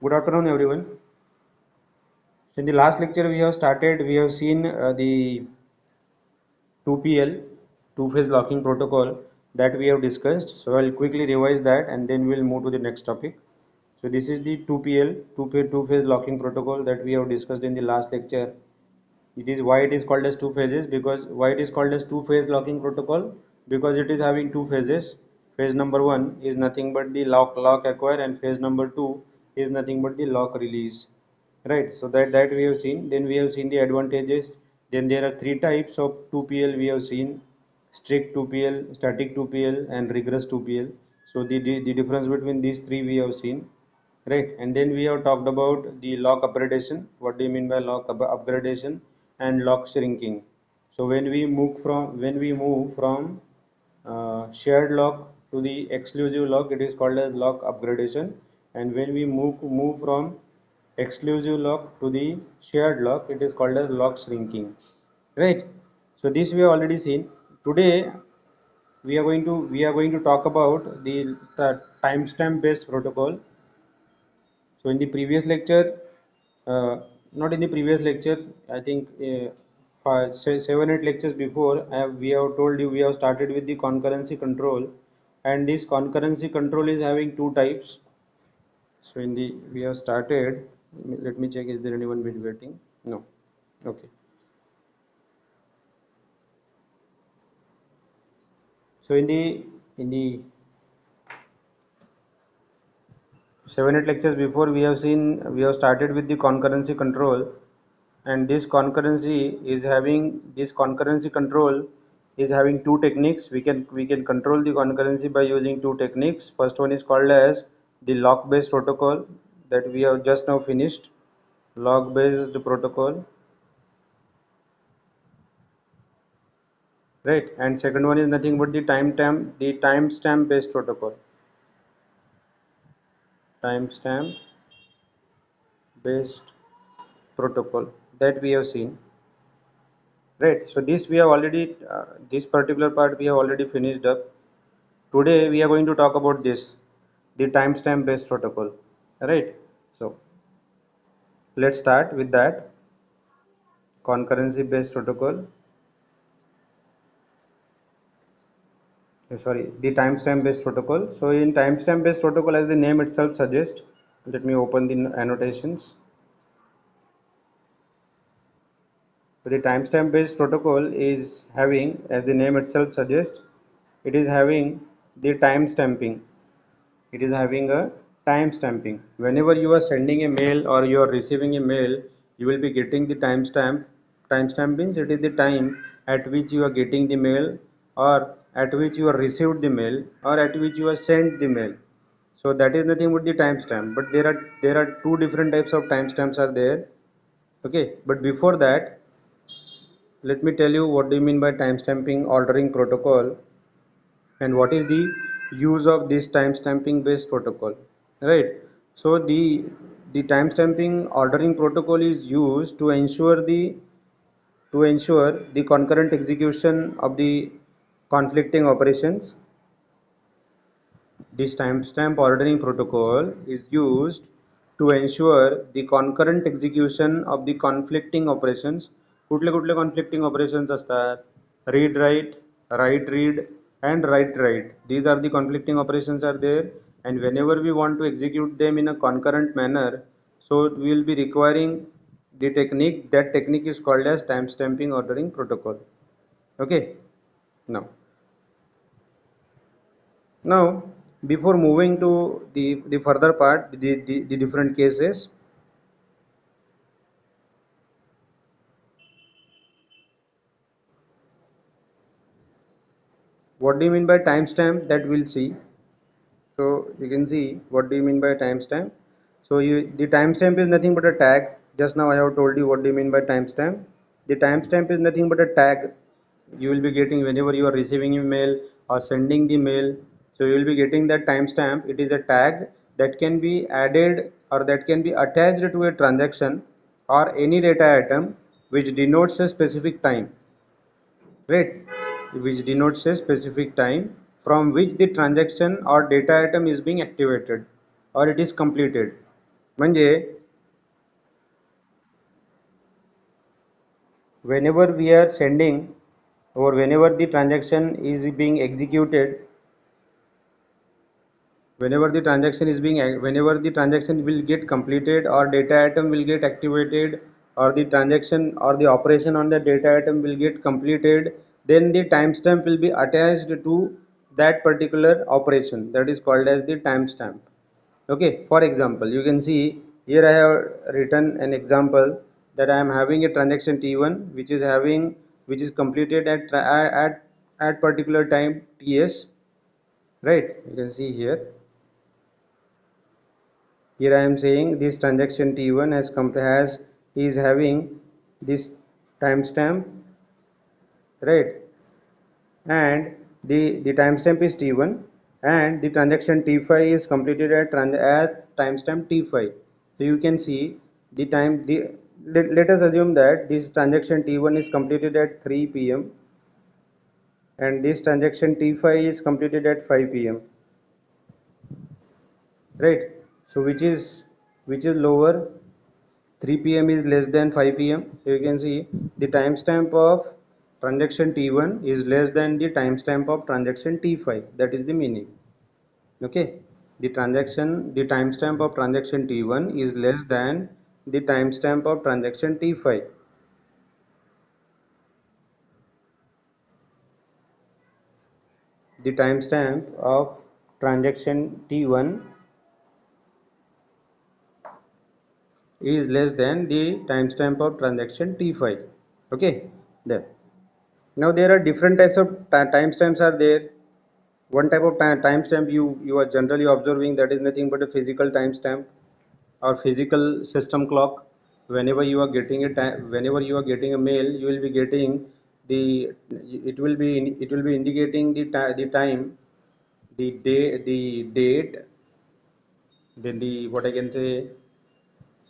Good afternoon, everyone. In the last lecture, we have seen the 2PL, two-phase locking protocol that we have discussed. So I'll quickly revise that and then we'll move to the next topic. So this is the 2PL, two-phase locking protocol that we have discussed in the last lecture. It is why it is called as two phases because why it is called as two-phase locking protocol because it is having two phases. Phase number one is nothing but the lock acquire and phase number two is nothing but the lock release. Right, so that we have seen. Then we have seen the advantages. Then there are three types of 2PL we have seen: strict 2PL, static 2PL, and rigorous 2PL. So the difference between these three we have seen. Right, and then we have talked about the lock upgradation. What do you mean by upgradation and lock shrinking? So when we move from shared lock to the exclusive lock, it is called as lock upgradation. And when we move from exclusive lock to the shared lock, it is called as lock shrinking. Right. So this we have already seen. Today we are going to talk about the timestamp based protocol. So in the previous lecture, not in the previous lecture, I think 7 8 lectures before, we have told you we have started with the concurrency control, and this concurrency control is having two types. So in the we have started. Let me check. Is there anyone been waiting? No. Okay. So in the 7 8 lectures before, we have started with the concurrency control, and this concurrency control is having two techniques. We can control the concurrency by using two techniques. First one is called as the lock based protocol that we have just now finished. Lock based protocol, right? And second one is nothing but the timestamp based protocol. Timestamp based protocol that we have seen. Right, so this we have already this particular part we have already finished up. Today we are going to talk about this, the timestamp based protocol. Right, so let's start with that concurrency based protocol. Sorry, the timestamp based protocol. So in timestamp based protocol, as the name itself suggests, let me open the annotations. So the timestamp based protocol is having, as the name itself suggests, it is having the time stamping. It is having a time stamping. Whenever you are sending a mail or you are receiving a mail, you will be getting the timestamp. Timestamp means it is the time at which you are getting the mail, or at which you are received the mail, or at which you are sent the mail. So that is nothing but the timestamp. But there are two different types of timestamps are there. Okay, but before that, let me tell you what do you mean by timestamping ordering protocol, and what is the use of this timestamping based protocol, right? So the timestamping ordering protocol is used to ensure the concurrent execution of the conflicting operations. This timestamp ordering protocol is used to ensure the concurrent execution of the conflicting operations. कुठले कुठले conflicting operations असतात? Read write read, and write write. These are the conflicting operations are there, and whenever we want to execute them in a concurrent manner, so we will be requiring the technique. That technique is called as timestamping ordering protocol. Okay, now before moving to the further part, the different cases, what do you mean by timestamp, that we'll see. So you can see what do you mean by timestamp. So the timestamp is nothing but a tag. Just now I have told you what do you mean by timestamp. The timestamp is nothing but a tag you will be getting whenever you are receiving email or sending the mail. So you will be getting that timestamp. It is a tag that can be added or that can be attached to a transaction or any data item which denotes a specific time, right? Which denotes a specific time from which the transaction or data item is being activated or it is completed. म्हणजे whenever we are sending or whenever the transaction is being executed, whenever the transaction will get completed or data item will get activated, or the transaction or the operation on the data item will get completed, then the timestamp will be attached to that particular operation, that is called as the timestamp. Okay, for example, you can see here I have written an example that I am having a transaction T1 which is completed at particular time TS, right? You can see here. Here I am saying this transaction T1 has is having this timestamp, right? And the timestamp is T1, and the transaction T5 is completed at timestamp T5. So you can see the time let us assume that this transaction T1 is completed at 3 p.m. and this transaction T5 is completed at 5 p.m. right? So which is lower? 3 p.m. is less than 5 p.m. So you can see the timestamp of transaction T1 is less than the timestamp of transaction T5. That is the meaning. Okay, the timestamp of transaction T1 is less than the timestamp of transaction T5. The timestamp of transaction T1 is less than the timestamp of transaction T5. Okay, there. Now there are different types of timestamps are there. One type of timestamp you are generally observing, that is nothing but a physical timestamp or physical system clock. Whenever you are getting a mail, you will be getting the it will be indicating the time, the day, the date, then the what I can say,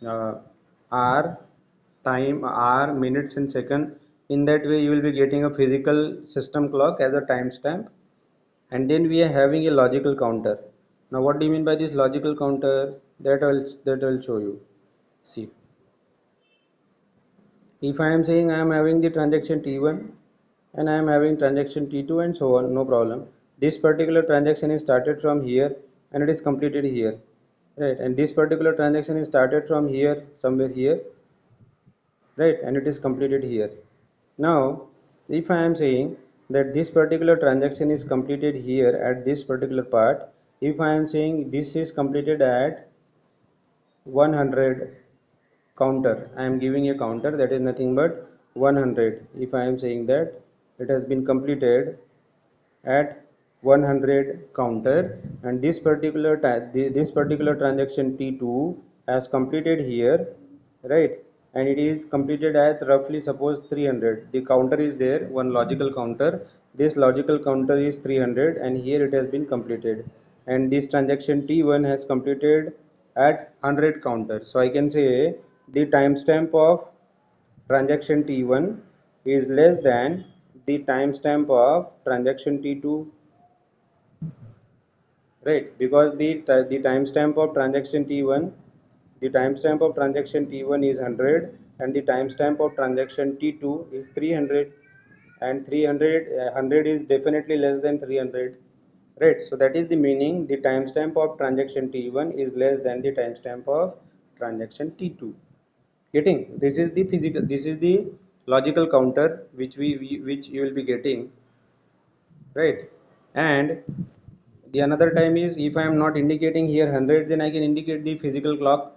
uh, hour, time, hour, minutes and second. In that way you will be getting a physical system clock as a timestamp. And then we are having a logical counter. Now what do you mean by this logical counter? That I'll show you. See, if I am saying I am having the transaction T1 and I am having transaction T2 and so on, no problem. This particular transaction is started from here and it is completed here, right? And this particular transaction is started from here, somewhere here, right? And it is completed here. Now if I am saying that this particular transaction is completed here at this particular part, if I am saying this is completed at 100 counter, I am giving a counter that is nothing but 100. If I am saying that it has been completed at 100 counter, and this particular transaction T2 has completed here, right? And it is completed at roughly suppose 300. The counter is there, one logical counter. This logical counter is 300 and here it has been completed, and this transaction T1 has completed at 100 counter. So I can say the timestamp of transaction T1 is less than the timestamp of transaction T2, right? Because the timestamp of transaction T1, the timestamp of transaction T1 is 100 and the timestamp of transaction T2 is 300, and 100 is definitely less than 300, right? So that is the meaning, the timestamp of transaction T1 is less than the timestamp of transaction T2. Getting? This is the logical counter which which you will be getting, right? And the another time is, if I am not indicating here 100, then I can indicate the physical clock,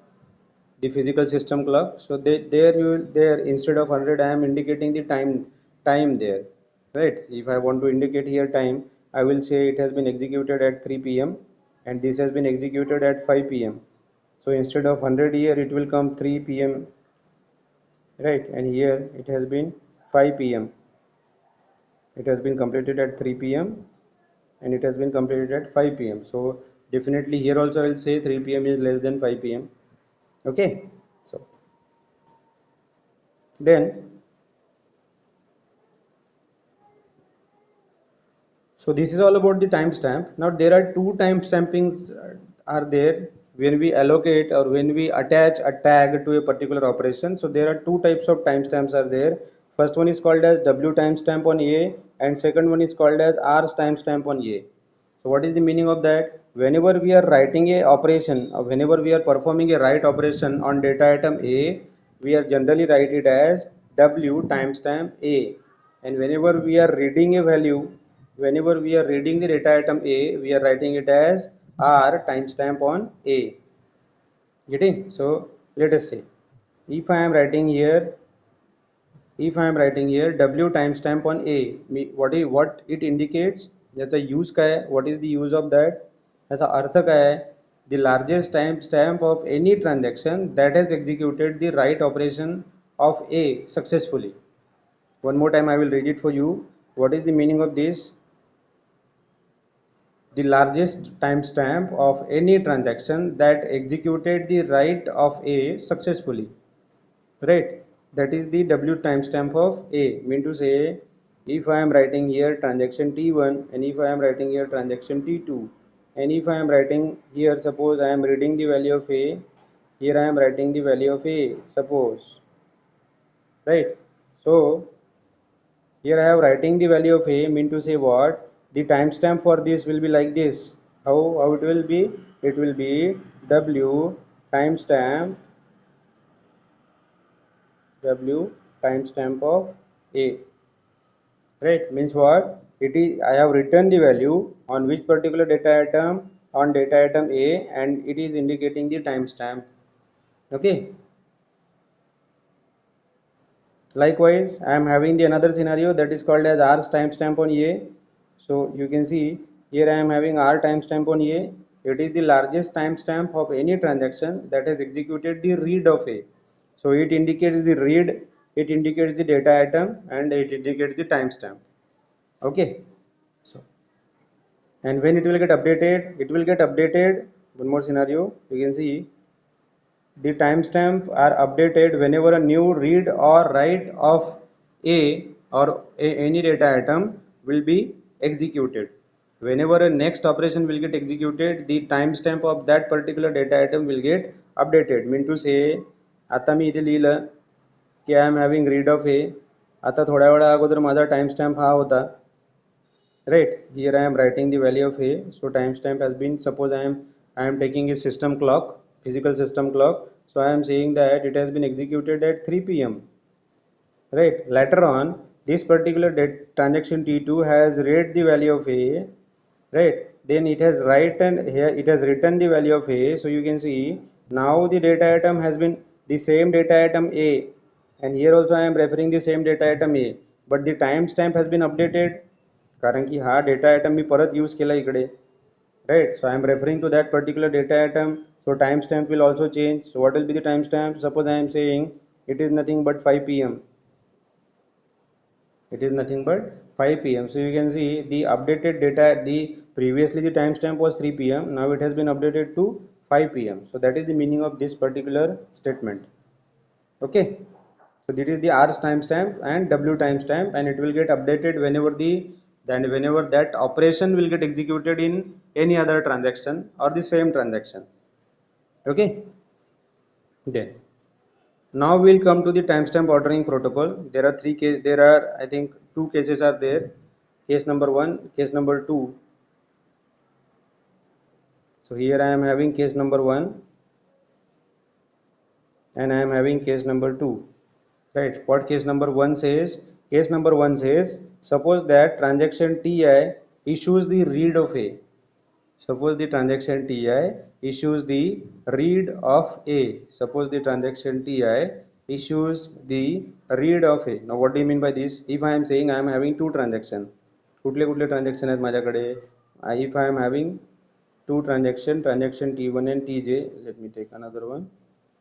the physical system clock. So there you will, there instead of 100 I am indicating the time there, right? If I want to indicate here time, I will say it has been executed at 3 p.m. and this has been executed at 5 p.m. So instead of 100 here it will come 3 p.m., right? And here it has been 5 p.m. It has been completed at 3 p.m. and it has been completed at 5 p.m. So definitely here also I will say 3 p.m. is less than 5 p.m. Okay, so then this is all about the timestamp. Now there are two timestampings are there when we allocate or when we attach a tag to a particular operation. So there are two types of timestamps are there. First one is called as W timestamp on A, and second one is called as R timestamp on A. So what is the meaning of that? Whenever we are writing a operation, or whenever we are performing a write operation on data item A, we are generally write it as W timestamp A. And whenever we are reading a value, whenever we are reading the data item A, we are writing it as R timestamp on A. Getting? So let us say, if I am writing here, if I am writing here W timestamp on A, what it indicates? त्याचा use काय आहे? What is the use of that? त्याचा अर्थ काय आहे? The largest timestamp of any transaction that has executed the write operation of A successfully. One more time I will read it for you. What is the meaning of this? The largest timestamp of any transaction that executed the write of A successfully. Right, that is the W timestamp of A. Mean to say, if I am writing here transaction T1, and if I am writing here transaction T2, and if I am writing here, suppose I am reading the value of A, here I am writing the value of A, suppose, right? So here I have writing the value of A, mean to say what? The timestamp for this will be like this. How it will be? It will be W timestamp, W timestamp of A. Right, means what? It is, I have written the value on which particular data item, on data item A, and it is indicating the timestamp. Okay. Likewise, I am having the another scenario that is called as R timestamp on A. So you can see here I am having R timestamp on A. It is the largest timestamp of any transaction that has executed the read of A. So it indicates the read, it indicates the data item, and it indicates the timestamp. Okay. So, and when it will get updated, it will get updated. One more scenario, you can see the timestamp are updated whenever a new read or write of A or any data item will be executed. Whenever a next operation will get executed, the timestamp of that particular data item will get updated. Mean to say, आता मी इथे लिहिलं की I am having read of ए. आता थोड्या वेळा अगोदर माझा timestamp हा होता. Right, here I am writing the value of A. So timestamp has been, suppose I am taking a system clock, physical system clock. So I am saying that it has been executed at 3 p.m. Right, later on this particular transaction T2 has read the value of A. Right, then it has written here, it has written the value of A. So you can see now the data item has been the same data item A, and here also I am referring the same data item A, but the timestamp has been updated कारण की हा data item मी परत use केला इकडे. Right, so I am referring to that particular data item, so timestamp will also change. So what will be the timestamp? Suppose I am saying it is nothing but 5 p.m. It is nothing but 5 p.m. So you can see the updated data, the previously the timestamp was 3 p.m. Now it has been updated to 5 p.m. So that is the meaning of this particular statement. Okay, so this is the R timestamp and W timestamp, and it will get updated whenever whenever that operation will get executed in any other transaction or the same transaction. Okay, then now we'll come to the timestamp ordering protocol. There are there are, I think, two cases are there. Case number 1, case number 2. So here I am having case number 1 and I am having case number 2. Right, what case number 1 says? Case number 1 says, suppose that transaction Ti issues the read of A. Suppose the transaction Ti issues the read of A. Suppose the transaction Ti issues the read of A. Now what do you mean by this? If I am saying I am having two transactions, कुठले कुठले transaction आहेत माझ्याकडे? If I am having two transaction T1 and Tj, let me take another one.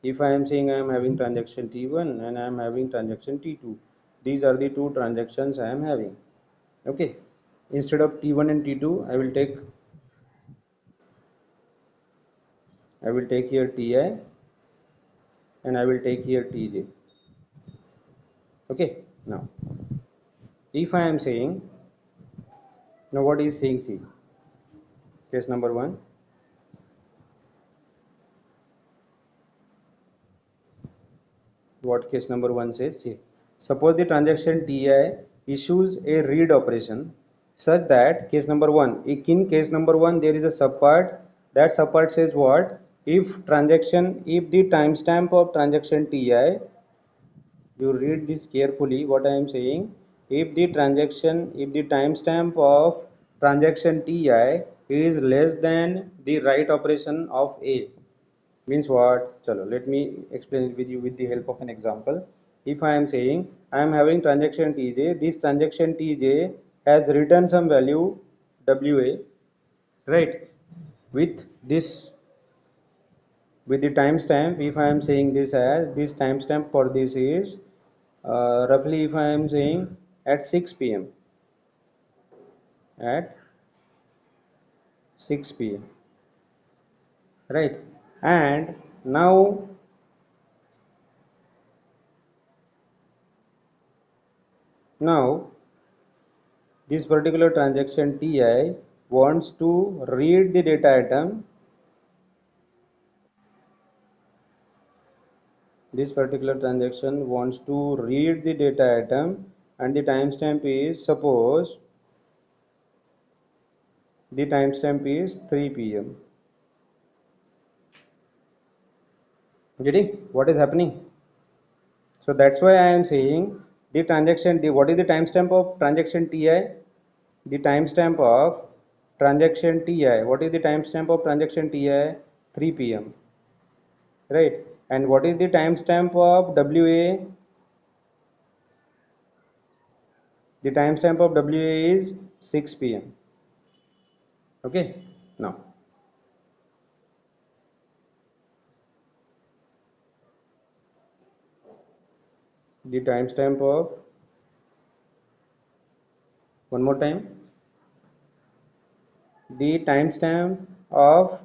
If I am saying I am having transaction T1 and I am having transaction T2, these are the two transactions I am having. Okay, instead of T1 and T2, I will take here Ti and I will take here Tj. Okay, now if I am saying, now what is saying? See, case number 1, What case number 1 says? See, suppose the transaction Ti issues a read operation such that case number 1, in case number 1 there is a subpart. That subpart says what? If the timestamp of transaction Ti, you read this carefully what I am saying. If the timestamp of transaction Ti is less than the write operation of A, means what? Chalo, let me explain it with you with the help of an example. If I am saying I am having transaction Tj, this transaction Tj has written some value Wa, right? With this, with the timestamp, if I am saying this as this timestamp for this is roughly, if I am saying at 6 p.m. at 6 p.m., right? And now this particular transaction Ti wants to read the data item. This particular transaction wants to read the data item, and the timestamp is, suppose the timestamp is 3 p.m. Getting what is happening? So that's why I am saying the transaction, what is the timestamp of transaction Ti? The timestamp of transaction Ti, what is the timestamp of transaction Ti? 3 p.m. Right? And what is the timestamp of WA? The timestamp of WA is 6 p.m. Okay? Now, the timestamp of, one more time, the timestamp of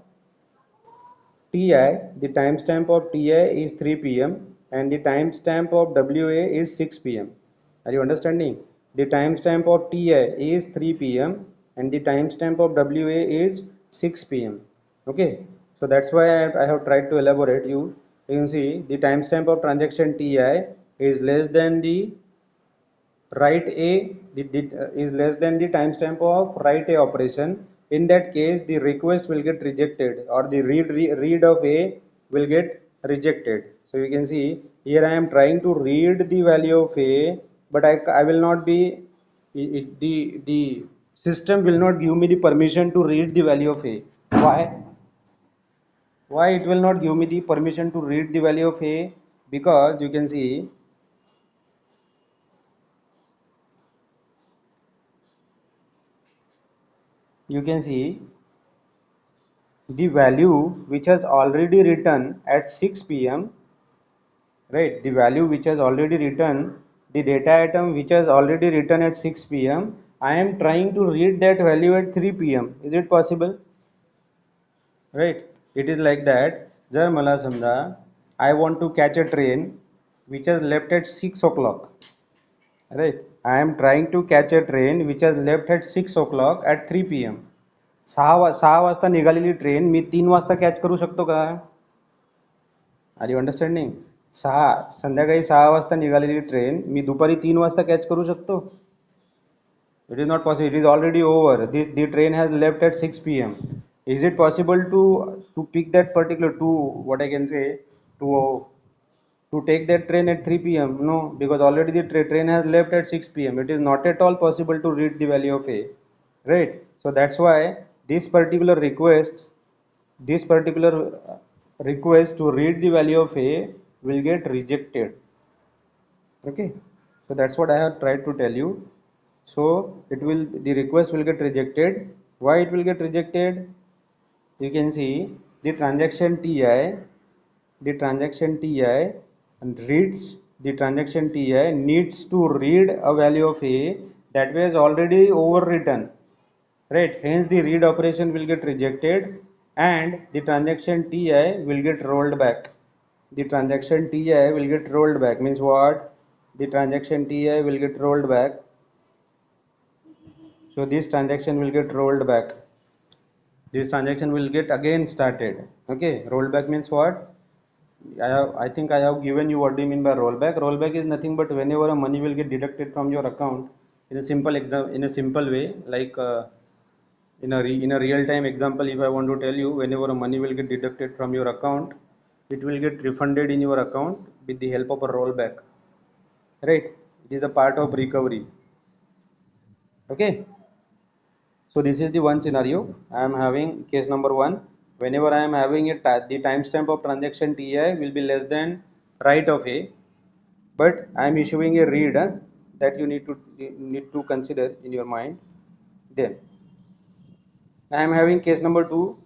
Ti, the timestamp of Ti is 3 p.m. and the timestamp of WA is 6 p.m. Are you understanding? The timestamp of Ti is 3 p.m. and the timestamp of WA is 6 p.m. Okay, so that's why I have tried to elaborate you. You can see the timestamp of transaction Ti is less than the write A, is less than the timestamp of write A operation. In that case, the request will get rejected, or the read of A will get rejected. So you can see here I am trying to read the value of A, but I will not be, the system will not give me the permission to read the value of A. Why? Why it will not give me the permission to read the value of A? Because you can see the value which has already written at 6 p.m., right? The value which has already written, the data item which has already written at 6 p.m., I am trying to read that value at 3 p.m. Is it possible? Right? It is like that. Jar mala samja I want to catch a train which has left at 6 o'clock, right? I am trying to catch a train which has left at 6 o'clock at 3 p.m. 6 वाजता निघालेली train मी 3 वाजता catch करू शकतो का? Are you understanding? संध्याकाळी 6 वाजता निघालेली train मी दुपारी 3 वाजता कॅच करू शकतो? It is not possible. It is already over. The train has left at 6 p.m. Is it possible to pick that particular, to what I can say, to take that train at 3 p.m.? No, because already the train has left at 6 p.m. It is not at all possible to read the value of A, right? So that's why this particular request this particular request to read the value of A will get rejected. Okay, so that's what I have tried to tell you. So the request will get rejected. Why it will get rejected? You can see the transaction Ti, the transaction Ti and reads the transaction Ti needs to read a value of A that was already overwritten, right? Hence the read operation will get rejected and the transaction Ti will get rolled back. The transaction Ti will get rolled back means what? The transaction Ti will get rolled back. So this transaction will get rolled back. This transaction will get again started. Okay, rolled back means what? I think I have given you what do you mean by rollback. Rollback is nothing but whenever a money will get deducted from your account in a simple in a simple way, like in a real time example. If I want to tell you, whenever a money will get deducted from your account, it will get refunded in your account with the help of a rollback, right? It is a part of recovery. Okay, so this is the one scenario. I am having case number one. Whenever I am having it, the timestamp of transaction ti will be less than right of a, but I am issuing a read, that you need to consider in your mind. Then I am having case number two.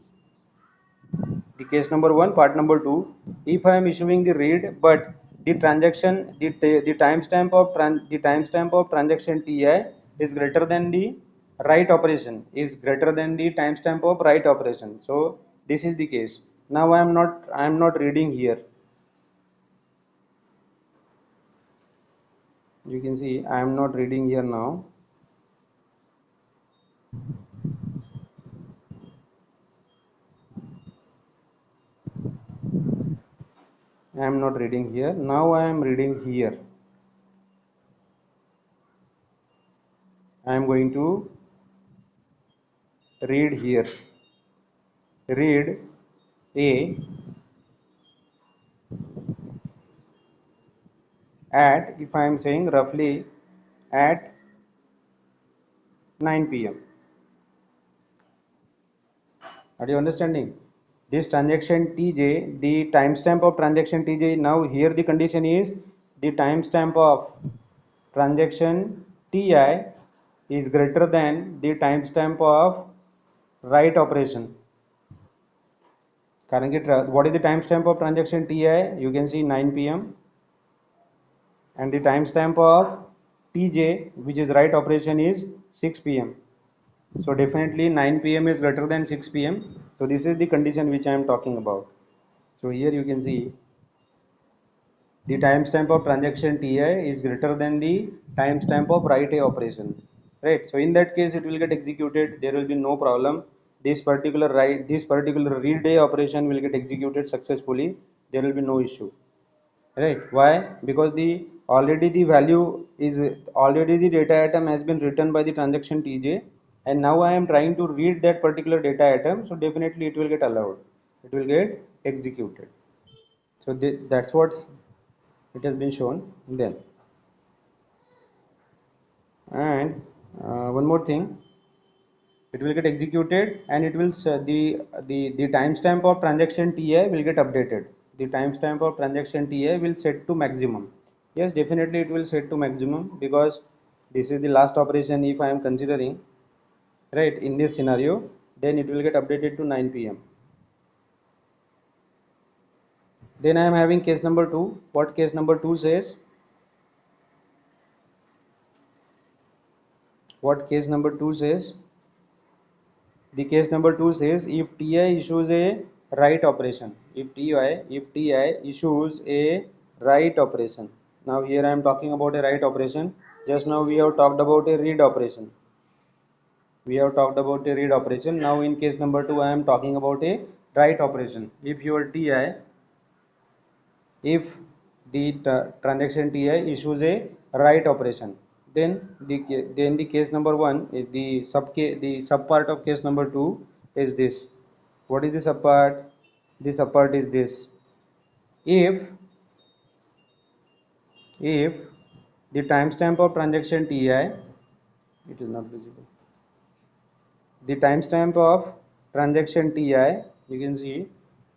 The case number one, part number two. If I am issuing the read, but the transaction, the timestamp of transaction ti is greater than the write operation, is greater than the timestamp of write operation. So this is the case. Now I am not reading here. You can see I am not reading here now. I am not reading here. Now I am reading here. I am going to read here. Read A at, if I am saying roughly at 9 p.m. Are you understanding? This transaction Tj, the timestamp of transaction Tj, now here the condition is the timestamp of transaction Ti is greater than the timestamp of write operation. Currently, what is the timestamp of transaction Ti? You can see 9 p.m. and the timestamp of Tj, which is write operation, is 6 p.m. So definitely 9 p.m. is greater than 6 p.m. So this is the condition which I am talking about. So here you can see the timestamp of transaction Ti is greater than the timestamp of write A operation. Right. So in that case it will get executed. There will be no problem. This particular read A operation will get executed successfully. There will be no issue. Right. Why? Because the value is already, the data item has been written by the transaction Tj, and now I am trying to read that particular data item, so definitely it will get allowed, it will get executed. So that's what it has been shown then. And one more thing, it will get executed, and it will the timestamp of transaction ti will get updated. The timestamp of transaction ti will set to maximum. Yes, definitely it will set to maximum, because this is the last operation if I am considering, right, in this scenario. Then it will get updated to 9 p.m. Then I am having case number 2. What case number 2 says? What case number 2 says? The case number 2 says, if Ti issues a write operation, if Ti issues a write operation. Now here I am talking about a write operation. Just now we have talked about a read operation. Now in case number 2 I am talking about a write operation. If your Ti, if the transaction Ti issues a write operation, then the case number 1 is the sub part of case number 2 is this. What is the sub part? The sub part is this: if if the timestamp of transaction Ti, it is not visible, the timestamp of transaction Ti, you can see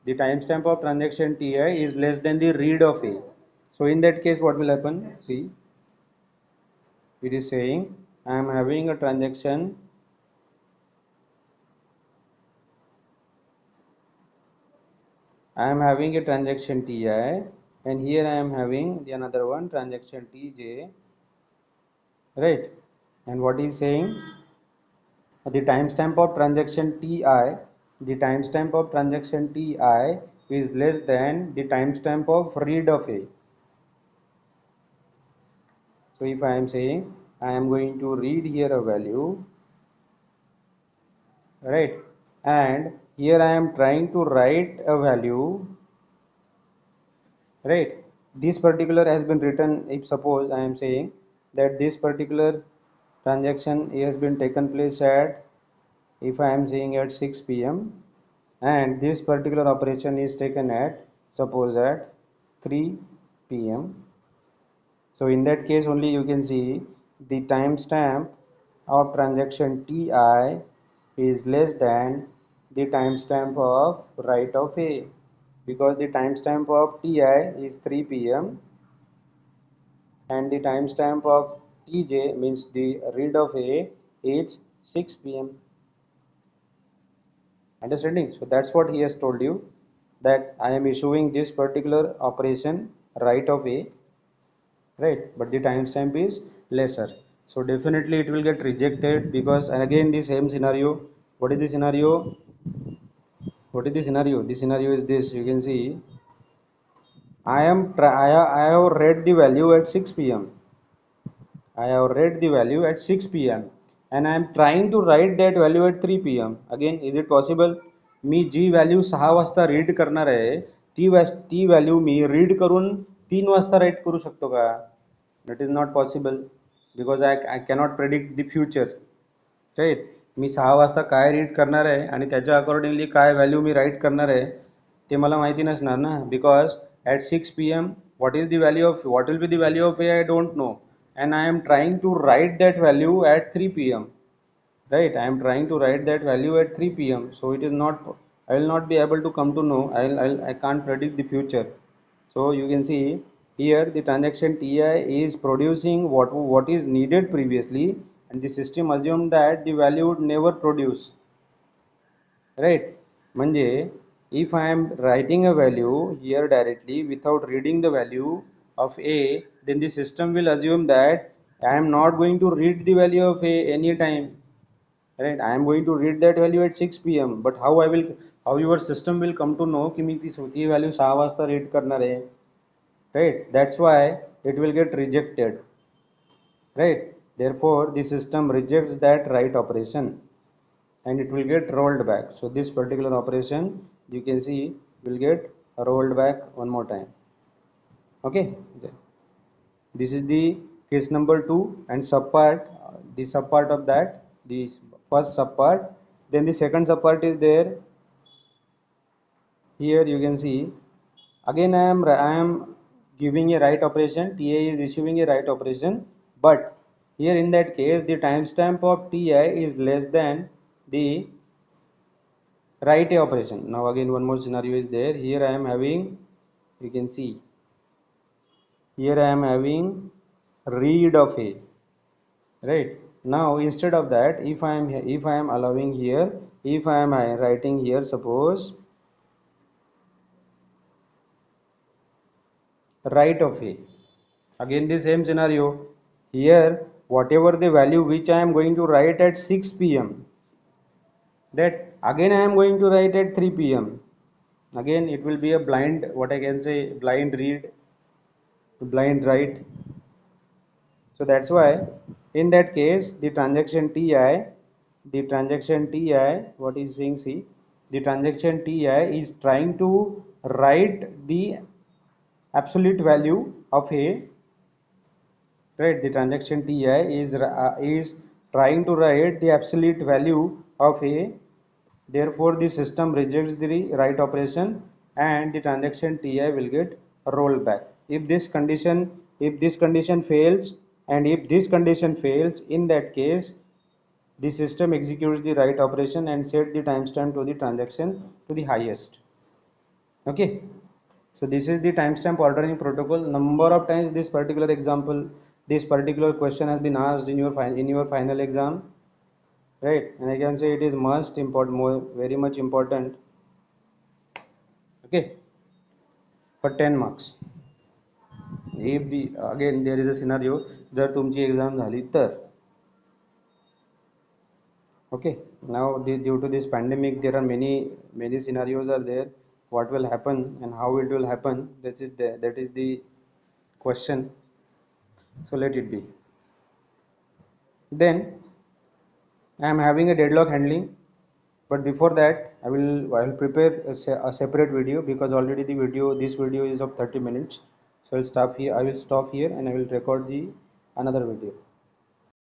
the timestamp of transaction Ti is less than the read of A. So in that case what will happen? See, it is saying I am having a transaction, Ti, and here I am having the another one, transaction Tj, right? And what is saying? The timestamp of transaction Ti, is less than the timestamp of read of A. So if I am saying I am going to read here a value, right, and here I am trying to write a value, right? This particular has been written, if suppose I am saying that this particular transaction has been taken place at, if I am saying at 6 p.m. and this particular operation is taken at, suppose at 3 p.m. So in that case only you can see the timestamp of transaction Ti is less than the timestamp of write of A, because the timestamp of Ti is 3 p.m. and the timestamp of Tj means the read of A is 6 p.m. Understanding? So that's what he has told you, that I am issuing this particular operation write of A, right, but the timestamp is lesser, so definitely it will get rejected, because and again the same scenario. What is the scenario? What is the scenario? The scenario is this, you can see I have read the value at 6 p.m. I have read the value at 6 p.m. and I am trying to write that value at 3 p.m. Again, is it possible? मी जी value 6 वाजता read करणार आहे ती value me read करून 3 वाजता right करू शकतो का? That is not possible, because I cannot predict the future, right? मी 6 वाजता काय रीड करणार आहे आणि त्याच्या अकॉर्डिंगली काय व्हॅल्यू मी राईट करणार आहे ते मला माहिती नसणार ना, because at 6 p.m. what will be the value of A I don't know, and I am trying to write that value at 3 p.m. right? I am trying to write that value at 3 p.m. so it is not, I will not be able to come to know, I can't predict the future. So you can see here the transaction Ti is producing what is needed previously, and the system assumed that the value would never produce, right? म्हणजे if I am writing a value here directly without reading the value of A, then the system will assume that I am not going to read the value of A anytime, right? I am going to read that value at 6 p.m. but how your system will come to know की मी ती value 6 वाजता read करणार आहे, right? That's why it will get rejected, right? Therefore the system rejects that write operation and it will get rolled back. So this particular operation you can see will get rolled back one more time. Okay, this is the case number 2 and subpart, the subpart of that, the first subpart. Then the second subpart is there. Here you can see again I am giving a write operation, Ti is issuing a write operation, but here in that case the timestamp of Ti is less than the write a operation. Now again one more scenario is there. Here I am having, you can see here I am having read of A, right? Now instead of that, if I am allowing here, if I am writing here, suppose write of A, again the same scenario. Here whatever the value which I am going to write at 6 p.m., that again I am going to write at 3 p.m. Again it will be a blind, what I can say, blind read, blind write. So that's why in that case the transaction Ti, what is saying, see, the transaction Ti is trying to write the absolute value of A, right? The transaction Ti is trying to write the absolute value of A. Therefore the system rejects the write operation and the transaction Ti will get rolled back. If this condition fails, and if this condition fails, in that case the system executes the write operation and set the timestamp to the transaction to the highest. Okay, so this is the timestamp ordering protocol. Number of times this particular example, this particular question has been asked in your final exam, right? And I can say it is most important, very much important, okay, for 10 marks. If the again there is a scenario, जर तुमची exam झाली तर, okay, now due to this pandemic there are many scenarios are there, what will happen and how it will happen, that is the question. So let it be. Then I am having a deadlock handling, but before that I will prepare a separate video, because already this video is of 30 minutes. So I will stop here and I will record the another video.